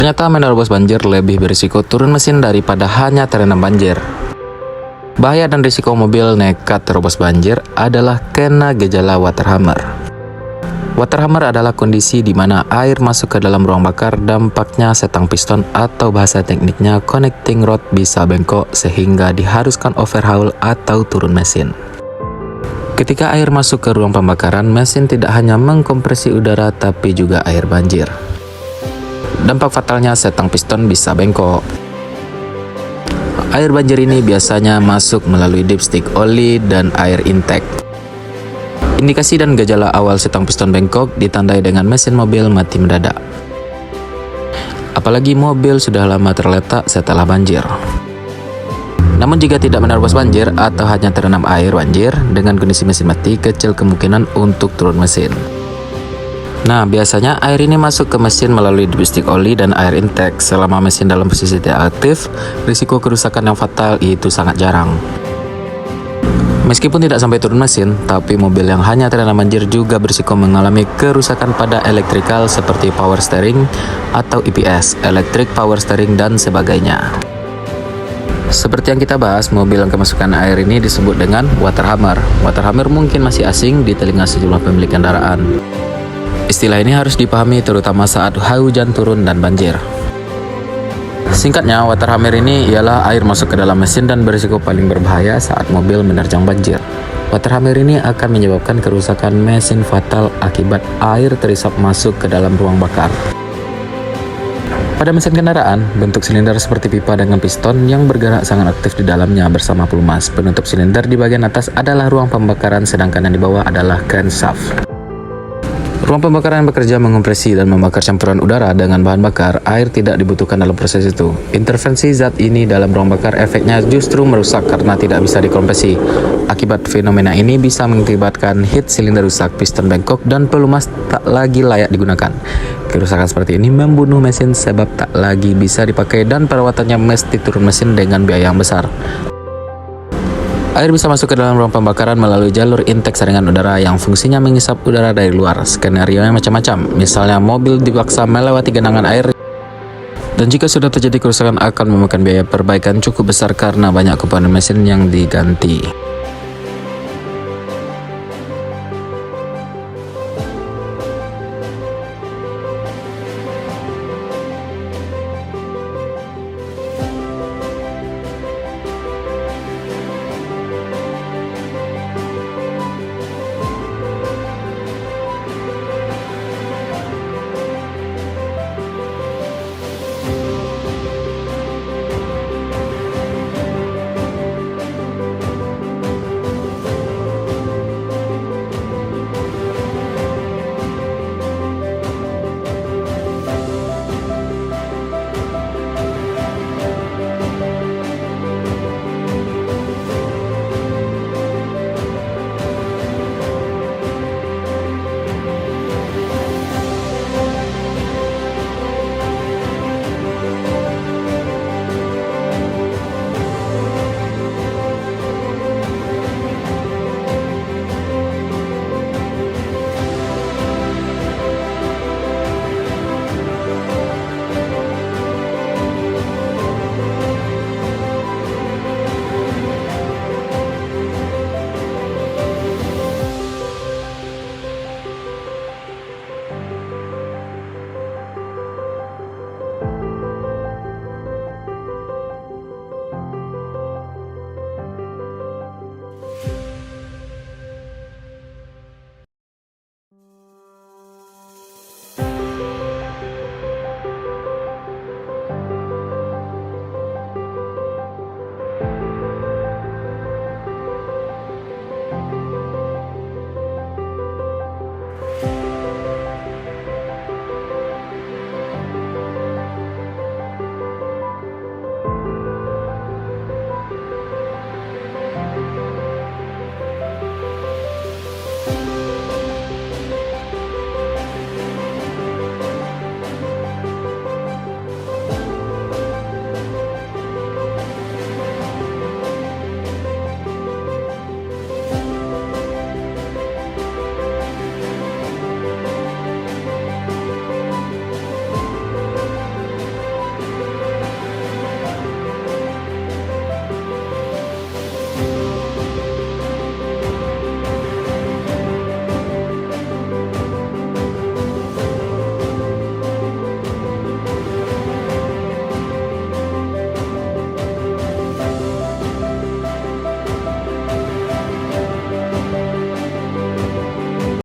Ternyata menerobos banjir lebih berisiko turun mesin daripada hanya terendam banjir. Bahaya dan risiko mobil nekat terobos banjir adalah kena gejala water hammer. Water hammer adalah kondisi di mana air masuk ke dalam ruang bakar, dampaknya setang piston atau bahasa tekniknya connecting rod bisa bengkok sehingga diharuskan overhaul atau turun mesin. Ketika air masuk ke ruang pembakaran, mesin tidak hanya mengkompresi udara tapi juga air banjir. Dampak fatalnya setang piston bisa bengkok. Air banjir ini biasanya masuk melalui dipstick oli dan air intake. Indikasi dan gejala awal setang piston bengkok ditandai dengan mesin mobil mati mendadak. Apalagi mobil sudah lama terletak setelah banjir. Namun jika tidak menerobos banjir atau hanya terendam air banjir dengan kondisi mesin mati, kecil kemungkinan untuk turun mesin. Nah, biasanya air ini masuk ke mesin melalui dipstick oli dan air intake. Selama mesin dalam posisi tidak aktif, risiko kerusakan yang fatal itu sangat jarang. Meskipun tidak sampai turun mesin, tapi mobil yang hanya terendam banjir juga berisiko mengalami kerusakan pada elektrikal seperti power steering atau EPS, electric power steering dan sebagainya. Seperti yang kita bahas, mobil yang kemasukan air ini disebut dengan water hammer. Water hammer mungkin masih asing di telinga sejumlah pemilik kendaraan. Istilah ini harus dipahami terutama saat hujan turun dan banjir. Singkatnya, water hammer ini ialah air masuk ke dalam mesin dan berisiko paling berbahaya saat mobil menerjang banjir. Water hammer ini akan menyebabkan kerusakan mesin fatal akibat air terisap masuk ke dalam ruang bakar. Pada mesin kendaraan, bentuk silinder seperti pipa dengan piston yang bergerak sangat aktif di dalamnya bersama pelumas. Penutup silinder di bagian atas adalah ruang pembakaran, sedangkan yang di bawah adalah crankshaft. Ruang pembakaran bekerja mengompresi dan membakar campuran udara dengan bahan bakar. Air tidak dibutuhkan dalam proses itu. Intervensi zat ini dalam ruang bakar efeknya justru merusak karena tidak bisa dikompresi. Akibat fenomena ini bisa mengakibatkan heat silinder rusak, piston bengkok, dan pelumas tak lagi layak digunakan. Kerusakan seperti ini membunuh mesin sebab tak lagi bisa dipakai dan perawatannya mesti turun mesin dengan biaya yang besar. Air bisa masuk ke dalam ruang pembakaran melalui jalur intake saringan udara yang fungsinya mengisap udara dari luar. Skenario-nya macam-macam, misalnya mobil dipaksa melewati genangan air. Dan jika sudah terjadi kerusakan akan memakan biaya perbaikan cukup besar karena banyak komponen mesin yang diganti.